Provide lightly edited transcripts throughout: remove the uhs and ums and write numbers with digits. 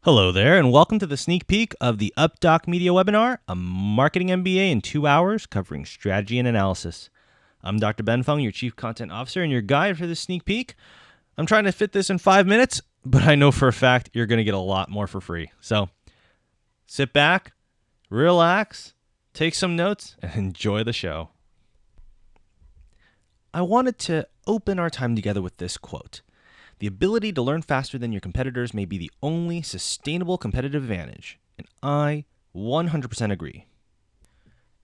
Hello there, and welcome to the sneak peek of the UpDoc Media webinar, a Marketing MBA in 2 hours covering strategy and analysis. I'm Dr. Ben Fung, your Chief Content Officer, and your guide for this sneak peek. I'm trying to fit this in 5 minutes, but I know for a fact you're going to get a lot more for free. So sit back, relax, take some notes, and enjoy the show. I wanted to open our time together with this quote. The ability to learn faster than your competitors may be the only sustainable competitive advantage, and I 100% agree.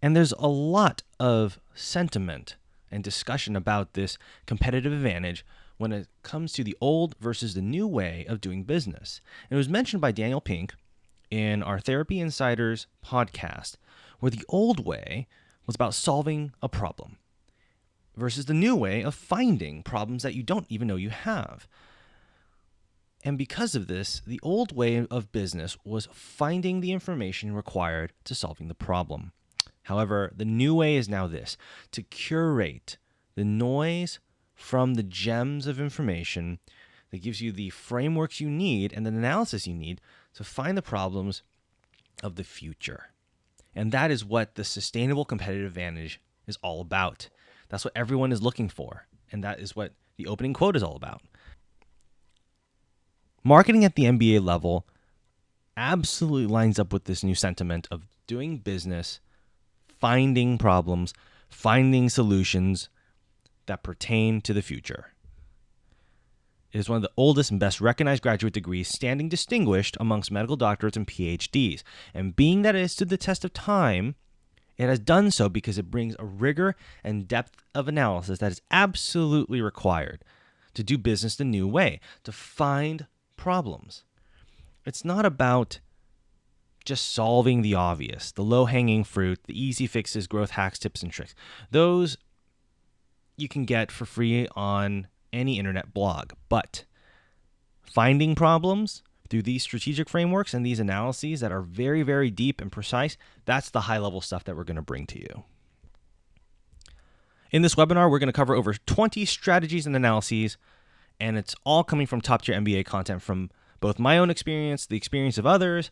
And there's a lot of sentiment and discussion about this competitive advantage when it comes to the old versus the new way of doing business. And it was mentioned by Daniel Pink in our Therapy Insiders podcast, where the old way was about solving a problem versus the new way of finding problems that you don't even know you have. And because of this, the old way of business was finding the information required to solving the problem. However, the new way is now this: to curate the noise from the gems of information that gives you the frameworks you need and the analysis you need to find the problems of the future. And that is what the sustainable competitive advantage is all about. That's what everyone is looking for, and that is what the opening quote is all about. Marketing at the MBA level absolutely lines up with this new sentiment of doing business, finding problems, finding solutions that pertain to the future. It is one of the oldest and best recognized graduate degrees, standing distinguished amongst medical doctorates and PhDs. And being that it has stood the test of time, it has done so because it brings a rigor and depth of analysis that is absolutely required to do business the new way, to find problems. It's not about just solving the obvious, the low-hanging fruit, the easy fixes, growth hacks, tips, and tricks. Those you can get for free on any internet blog. But finding problems through these strategic frameworks and these analyses that are very, very deep and precise, that's the high-level stuff that we're going to bring to you. In this webinar, we're going to cover over 20 strategies and analyses, and it's all coming from top-tier MBA content from both my own experience, the experience of others,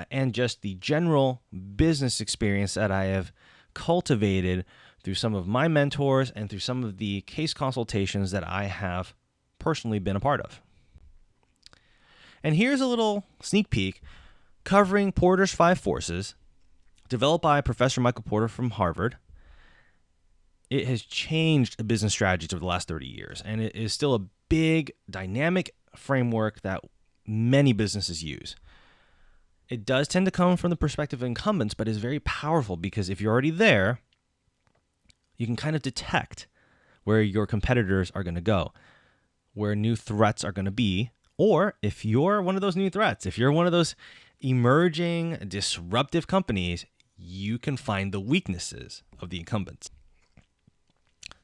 and just the general business experience that I have cultivated through some of my mentors and through some of the case consultations that I have personally been a part of. And here's a little sneak peek covering Porter's 5 forces, developed by Professor Michael Porter from Harvard. It has changed business strategies over the last 30 years, and it is still a big, dynamic framework that many businesses use. It does tend to come from the perspective of incumbents, but is very powerful because if you're already there, you can kind of detect where your competitors are going to go, where new threats are going to be, or if you're one of those new threats, if you're one of those emerging, disruptive companies, you can find the weaknesses of the incumbents.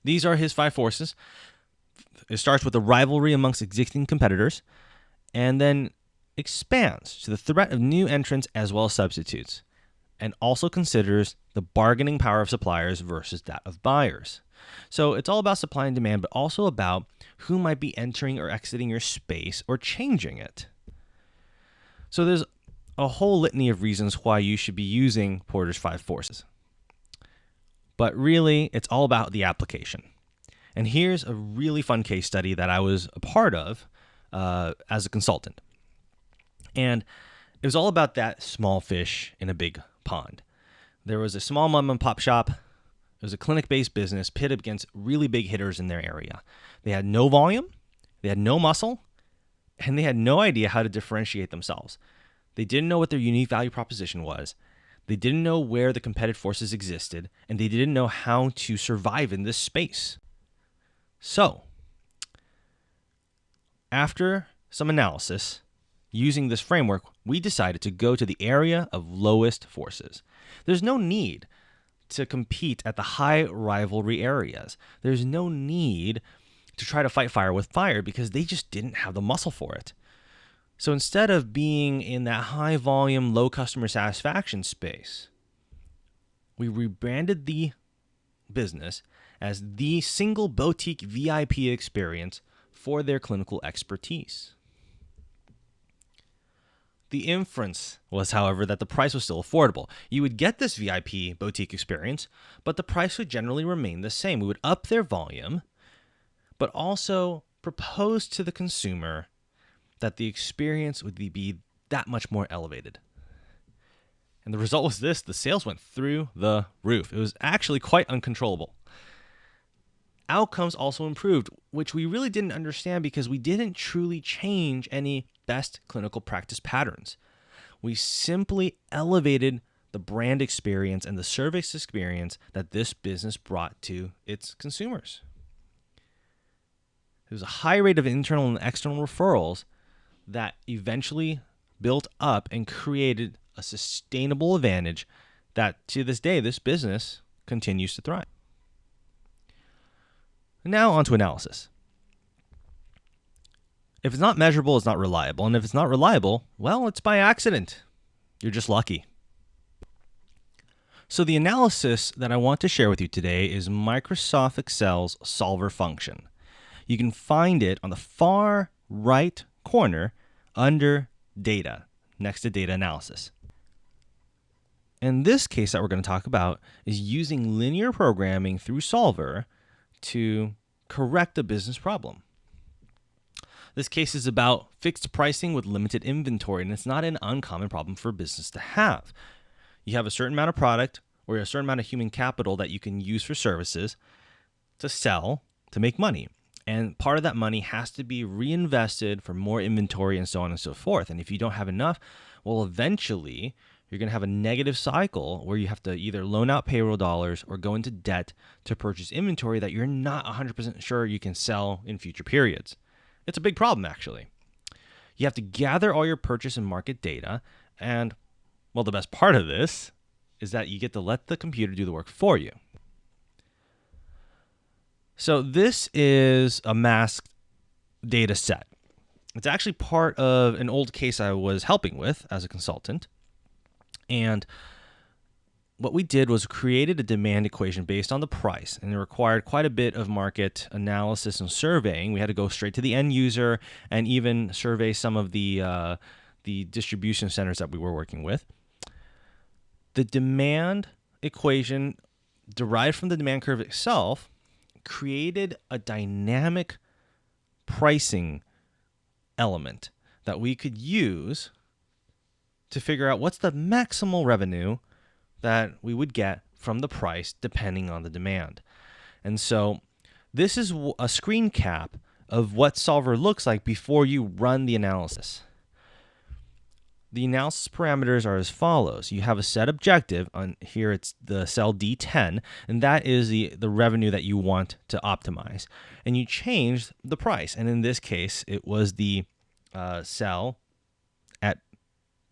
These are his 5 forces. It starts with a rivalry amongst existing competitors, and then expands to the threat of new entrants as well as substitutes, and also considers the bargaining power of suppliers versus that of buyers. So it's all about supply and demand, but also about who might be entering or exiting your space or changing it. So there's a whole litany of reasons why you should be using Porter's 5 forces. But really, it's all about the application. And here's a really fun case study that I was a part of as a consultant. And it was all about that small fish in a big pond. There was a small mom and pop shop. It was a clinic-based business pitted against really big hitters in their area. They had no volume, they had no muscle, and they had no idea how to differentiate themselves. They didn't know what their unique value proposition was. They didn't know where the competitive forces existed, and they didn't know how to survive in this space. So, after some analysis, using this framework, we decided to go to the area of lowest forces. There's no need to compete at the high rivalry areas. There's no need to try to fight fire with fire because they just didn't have the muscle for it. So instead of being in that high volume, low customer satisfaction space, we rebranded the business as the single boutique VIP experience for their clinical expertise. The inference was, however, that the price was still affordable. You would get this VIP boutique experience, but the price would generally remain the same. We would up their volume, but also propose to the consumer that the experience would be that much more elevated. And the result was this: the sales went through the roof. It was actually quite uncontrollable. Outcomes also improved, which we really didn't understand because we didn't truly change any best clinical practice patterns. We simply elevated the brand experience and the service experience that this business brought to its consumers. There was a high rate of internal and external referrals that eventually built up and created a sustainable advantage that to this day, this business continues to thrive. Now on to analysis. If it's not measurable, it's not reliable. And if it's not reliable, well, it's by accident. You're just lucky. So the analysis that I want to share with you today is Microsoft Excel's solver function. You can find it on the far right corner under data, next to data analysis. And this case that we're going to talk about is using linear programming through solver to correct a business problem. This case is about fixed pricing with limited inventory, and it's not an uncommon problem for a business to have. You have a certain amount of product or a certain amount of human capital that you can use for services to sell to make money. And part of that money has to be reinvested for more inventory and so on and so forth. And if you don't have enough, well, eventually you're going to have a negative cycle where you have to either loan out payroll dollars or go into debt to purchase inventory that you're not 100% sure you can sell in future periods. It's a big problem, actually. You have to gather all your purchase and market data. And, well, the best part of this is that you get to let the computer do the work for you. So this is a masked data set. It's actually part of an old case I was helping with as a consultant. And what we did was created a demand equation based on the price, and it required quite a bit of market analysis and surveying. We had to go straight to the end user and even survey some of the distribution centers that we were working with. The demand equation derived from the demand curve itself created a dynamic pricing element that we could use to figure out what's the maximal revenue that we would get from the price depending on the demand. And so this is a screen cap of what solver looks like before you run the analysis. The analysis parameters are as follows. You have a set objective. On here it's the cell D10, and that is the revenue that you want to optimize. And you change the price. And in this case, it was the cell at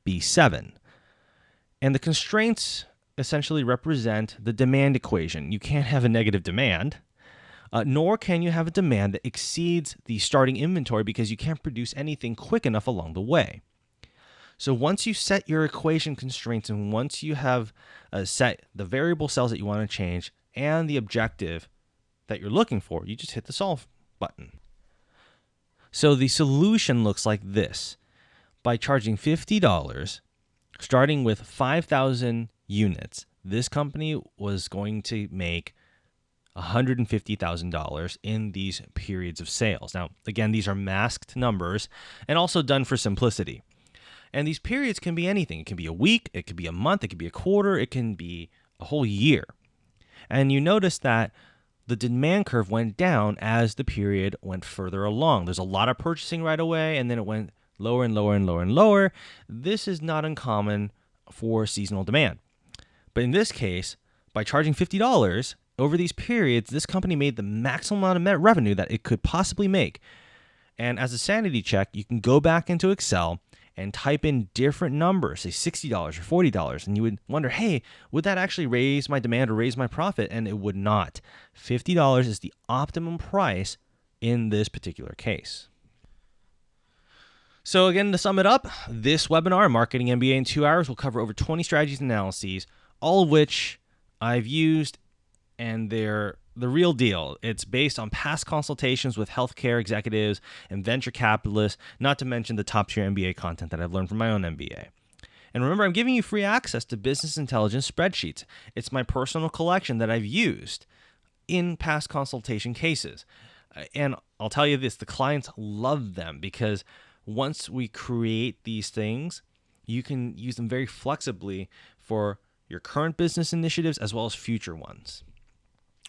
B7. And the constraints essentially represent the demand equation. You can't have a negative demand, nor can you have a demand that exceeds the starting inventory because you can't produce anything quick enough along the way. So once you set your equation constraints and once you have set the variable cells that you want to change and the objective that you're looking for, you just hit the solve button. So the solution looks like this. By charging $50, starting with 5,000 units, this company was going to make $150,000 in these periods of sales. Now, again, these are masked numbers and also done for simplicity. And these periods can be anything. It can be a week, it could be a month, it could be a quarter, it can be a whole year. And you notice that the demand curve went down as the period went further along. There's a lot of purchasing right away, and then it went lower and lower and lower and lower. This is not uncommon for seasonal demand. But in this case, by charging $50 over these periods, this company made the maximum amount of net revenue that it could possibly make. And as a sanity check, you can go back into Excel and type in different numbers, say $60 or $40, and you would wonder, hey, would that actually raise my demand or raise my profit? And it would not. $50 is the optimum price in this particular case. So again, to sum it up, this webinar, Marketing MBA in 2 hours, will cover over 20 strategies and analyses, all of which I've used, and they're the real deal. It's based on past consultations with healthcare executives and venture capitalists, not to mention the top tier MBA content that I've learned from my own MBA. And remember, I'm giving you free access to business intelligence spreadsheets. It's my personal collection that I've used in past consultation cases. And I'll tell you this, the clients love them because once we create these things, you can use them very flexibly for your current business initiatives as well as future ones.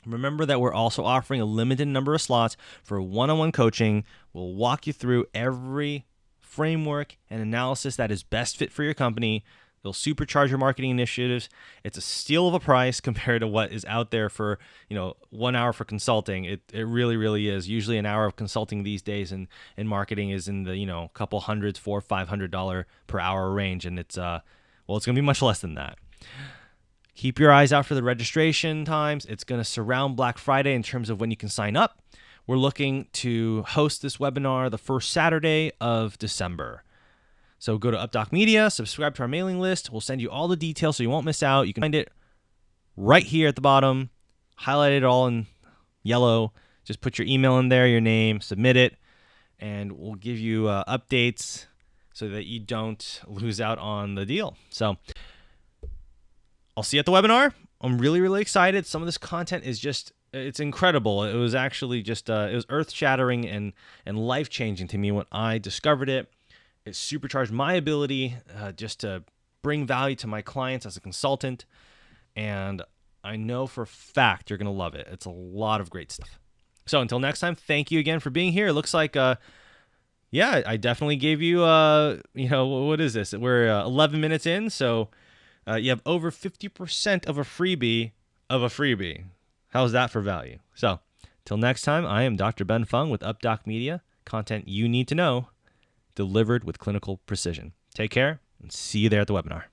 Remember that we're also offering a limited number of slots for one-on-one coaching. We'll walk you through every framework and analysis that is best fit for your company. They'll supercharge your marketing initiatives. It's a steal of a price compared to what is out there for 1 hour for consulting. It really, really is. Usually an hour of consulting these days in marketing is in the couple hundreds, $400-$500 per hour range, and it's going to be much less than that. Keep your eyes out for the registration times. It's going to surround Black Friday in terms of when you can sign up. We're looking to host this webinar the first Saturday of December. So go to UpDoc Media, subscribe to our mailing list. We'll send you all the details so you won't miss out. You can find it right here at the bottom, highlight it all in yellow. Just put your email in there, your name, submit it, and we'll give you updates so that you don't lose out on the deal. So I'll see you at the webinar. I'm really, really excited. Some of this content is it's incredible. It was actually it was earth-shattering and life-changing to me when I discovered it. It supercharged my ability just to bring value to my clients as a consultant. And I know for a fact you're going to love it. It's a lot of great stuff. So until next time, thank you again for being here. It looks like, I definitely gave you, what is this? We're 11 minutes in. So you have over 50% of a freebie How's that for value? So till next time, I am Dr. Ben Fung with UpDoc Media, content you need to know, delivered with clinical precision. Take care and see you there at the webinar.